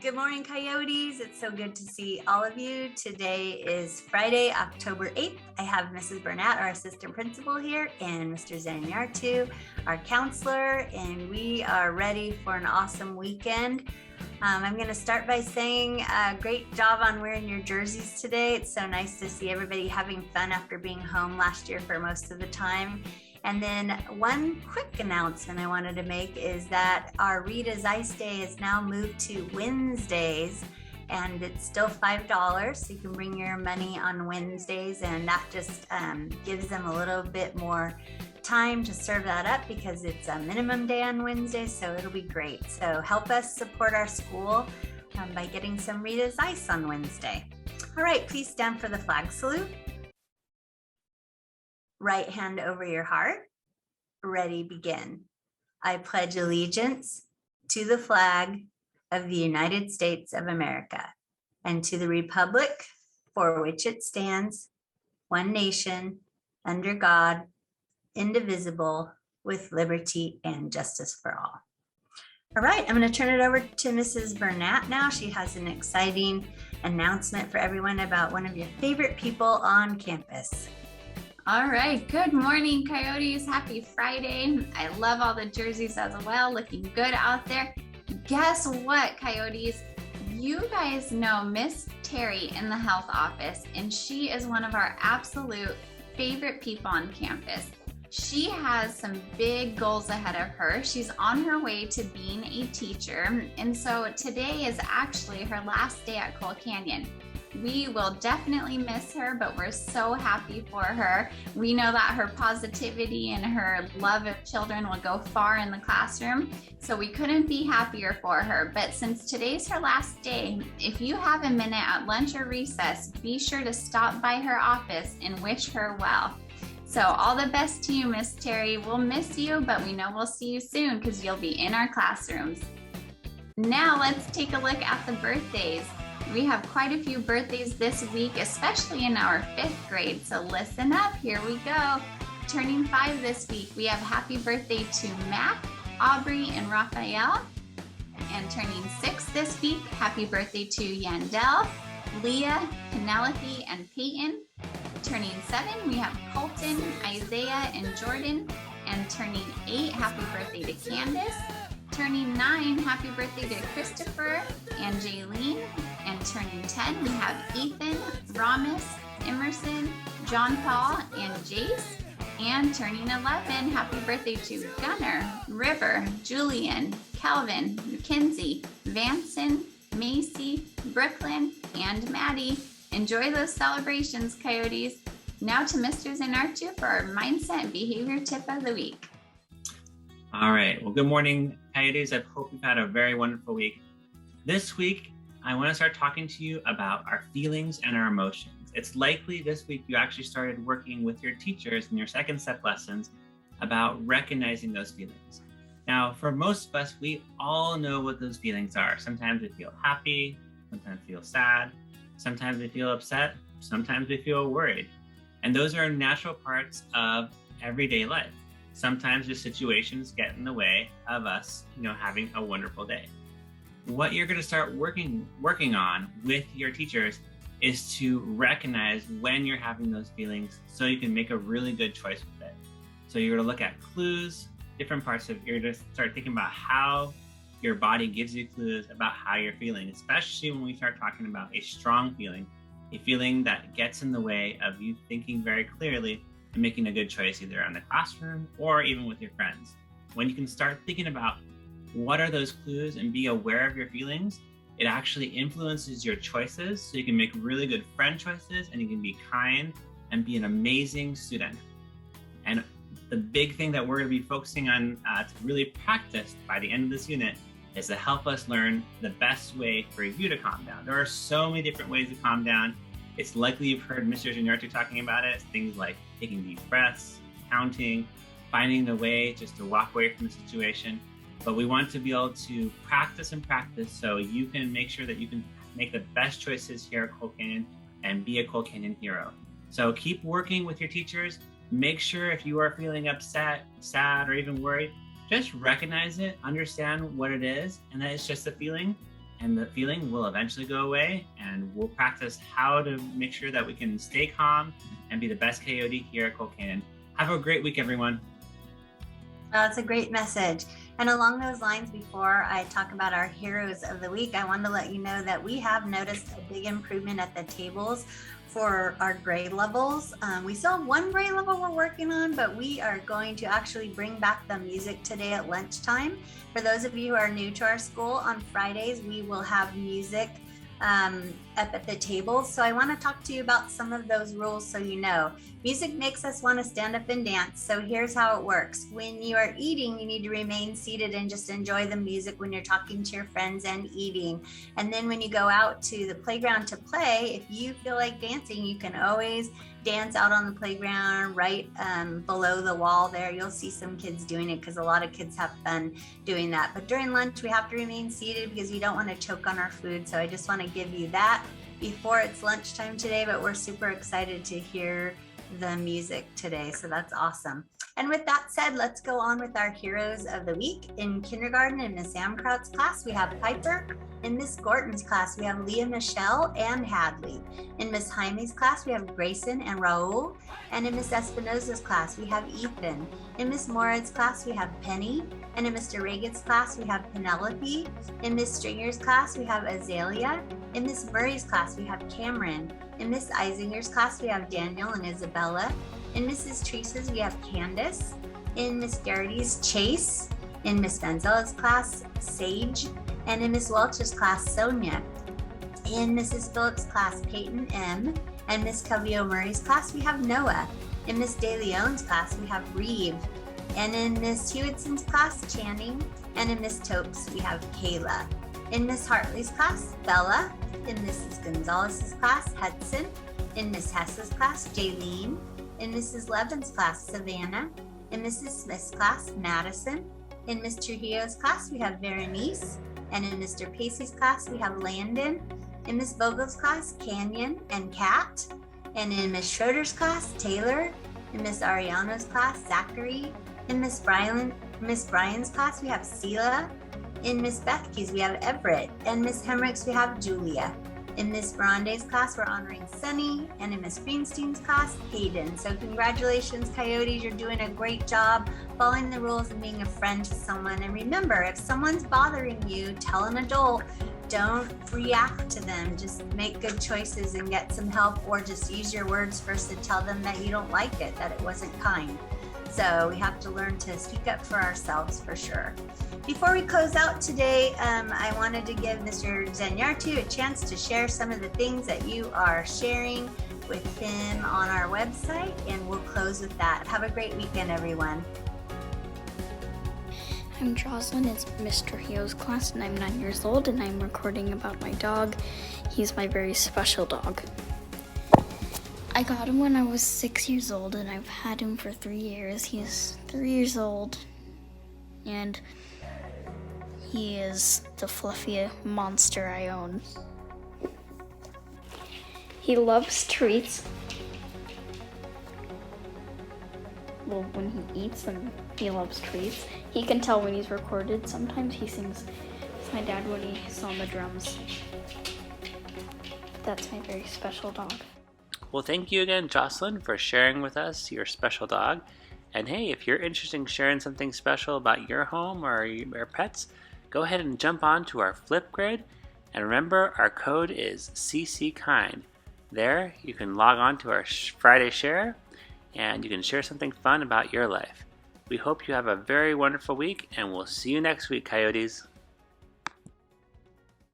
Good morning, Coyotes. It's so good to see all of you. Today is Friday, October 8th. I have Mrs. Burnett, our assistant principal here, and Mr. Zaniartu, our counselor, and we are ready for an awesome weekend. I'm going to start by saying great job on wearing your jerseys today. It's so nice to see everybody having fun after being home last year for most of the time. And then one quick announcement I wanted to make is that our Read as Ice Day is now moved to Wednesdays, and it's still $5, so you can bring your money on Wednesdays, and that just gives them a little bit more time to serve that up because it's a minimum day on Wednesday, so it'll be great. So help us support our school by getting some Read as Ice on Wednesday. All right, please stand for the flag salute. Right hand over your heart. Ready, begin. I pledge allegiance to the flag of the United States of America and to the republic for which it stands, one nation, under God, indivisible, with liberty and justice for all. All right, I'm going to turn it over to Mrs. Burnett now. She has an exciting announcement for everyone about one of your favorite people on campus. All right, good morning, Coyotes. Happy Friday. I love all the jerseys as well, looking good out there. Guess what, Coyotes? You guys know Miss Terry in the health office, and she is one of our absolute favorite people on campus. She has some big goals ahead of her. She's on her way to being a teacher, and so today is actually her last day at Coal Canyon. We will definitely miss her, but we're so happy for her. We know that her positivity and her love of children will go far in the classroom, so we couldn't be happier for her. But since today's her last day, if you have a minute at lunch or recess, be sure to stop by her office and wish her well. So all the best to you, Miss Terry. We'll miss you, but we know we'll see you soon because you'll be in our classrooms. Now let's take a look at the birthdays. We have quite a few birthdays this week, especially in our 5th grade. So listen up, here we go. Turning 5 this week, we have happy birthday to Mac, Aubrey, and Raphael. And turning 6 this week, happy birthday to Yandel, Leah, Penelope, and Peyton. Turning 7, we have Colton, Isaiah, and Jordan. And turning 8, happy birthday to Candace. Turning 9, happy birthday to Christopher and Jaylene. And turning 10, we have Ethan, Ramis, Emerson, John Paul, and Jace. And turning 11, happy birthday to Gunnar, River, Julian, Calvin, Mackenzie, Vanson, Macy, Brooklyn, and Maddie. Enjoy those celebrations, Coyotes. Now to Mr. Zaniartu for our Mindset and Behavior Tip of the Week. All right, well, good morning, Coyotes. I hope you've had a very wonderful week. This week, I want to start talking to you about our feelings and our emotions. It's likely this week you actually started working with your teachers in your second step lessons about recognizing those feelings. Now, for most of us, we all know what those feelings are. Sometimes we feel happy, sometimes we feel sad, sometimes we feel upset, sometimes we feel worried. And those are natural parts of everyday life. Sometimes the situations get in the way of us, having a wonderful day. What you're going to start working on with your teachers is to recognize when you're having those feelings so you can make a really good choice with it. So you're going to look at clues, different parts of, you're going to start thinking about how your body gives you clues about how you're feeling, especially when we start talking about a strong feeling, a feeling that gets in the way of you thinking very clearly and making a good choice either in the classroom or even with your friends. When you can start thinking about what are those clues and be aware of your feelings, it actually influences your choices so you can make really good friend choices and you can be kind and be an amazing student. And the big thing that we're going to be focusing on to really practice by the end of this unit is to help us learn the best way for you to calm down. There are so many different ways to calm down. It's likely you've heard Mr. Zaniartu talking about it. Things like taking deep breaths, counting, finding a way just to walk away from the situation. But we want to be able to practice so you can make sure that you can make the best choices here at Coal Canyon and be a Coal Canyon hero. So keep working with your teachers. Make sure if you are feeling upset, sad, or even worried, just recognize it, understand what it is, and that it's just a feeling, and the feeling will eventually go away, and we'll practice how to make sure that we can stay calm and be the best coyote here at Colcannon. Have a great week, everyone. That's a great message. And along those lines, before I talk about our heroes of the week, I wanted to let you know that we have noticed a big improvement at the tables for our grade levels. We still have one grade level we're working on, but we are going to actually bring back the music today at lunchtime. For those of you who are new to our school, on Fridays, we will have music up at the tables. So I want to talk to you about some of those rules so you know. Music makes us want to stand up and dance. So here's how it works. When you are eating, you need to remain seated and just enjoy the music when you're talking to your friends and eating. And then when you go out to the playground to play, if you feel like dancing, you can always dance out on the playground right below the wall there. You'll see some kids doing it because a lot of kids have fun doing that. But during lunch, we have to remain seated because we don't want to choke on our food. So I just want to give you that before it's lunchtime today, but we're super excited to hear the music today. So that's awesome. And with that said, let's go on with our heroes of the week. In kindergarten, in Miss Amkraut's class, we have Piper. In Miss Gorton's class, we have Leah Michelle and Hadley. In Miss Jaime's class, we have Grayson and Raul. And in Miss Espinosa's class, we have Ethan. In Miss Morad's class, we have Penny. And in Mr. Reagan's class, we have Penelope. In Miss Stringer's class, we have Azalea. In Miss Murray's class, we have Cameron. In Miss Eisinger's class, we have Daniel and Isabella. In Mrs. Teresa's, we have Candace. In Miss Garrity's, Chase. In Miss Vanzella's class, Sage. And in Miss Welch's class, Sonia. In Mrs. Phillips' class, Peyton M. And Miss Covio Murray's class, we have Noah. In Miss De Leon's class, we have Reeve. And in Miss Hewitt's class, Channing. And in Miss Topes, we have Kayla. In Miss Hartley's class, Bella. In Mrs. Gonzalez's class, Hudson. In Miss Hess's class, Jaylene. In Mrs. Levin's class, Savannah. In Mrs. Smith's class, Madison. In Miss Trujillo's class, we have Berenice. And in Mr. Pacey's class, we have Landon. In Miss Vogel's class, Canyon and Kat. And in Miss Schroeder's class, Taylor. In Miss Ariano's class, Zachary. In Miss Bryan's class, we have Sela. In Miss Bethke's, we have Everett. And Miss Hemrick's, we have Julia. In Miss Brande's class, we're honoring Sunny. And in Miss Greenstein's class, Hayden. So congratulations, Coyotes. You're doing a great job following the rules and being a friend to someone. And remember, if someone's bothering you, tell an adult. Don't react to them. Just make good choices and get some help, or just use your words first to tell them that you don't like it, that it wasn't kind. So we have to learn to speak up for ourselves for sure. Before we close out today, I wanted to give Mr. Zanyartu a chance to share some of the things that you are sharing with him on our website, and we'll close with that. Have a great weekend, everyone. I'm Jocelyn, it's Mr. Hio's class, and I'm 9 years old, and I'm recording about my dog. He's my very special dog. I got him when I was 6 years old, and I've had him for 3 years. He's 3 years old, and he is the fluffy monster I own. He loves treats. Well, when he eats them, he loves treats. He can tell when he's recorded. Sometimes he sings with my dad when he's on the drums. That's my very special dog. Well, thank you again, Jocelyn, for sharing with us your special dog. And hey, if you're interested in sharing something special about your home or your pets, go ahead and jump on to our Flipgrid. And remember, our code is CCKind. There, you can log on to our Friday Share, and you can share something fun about your life. We hope you have a very wonderful week, and we'll see you next week, Coyotes.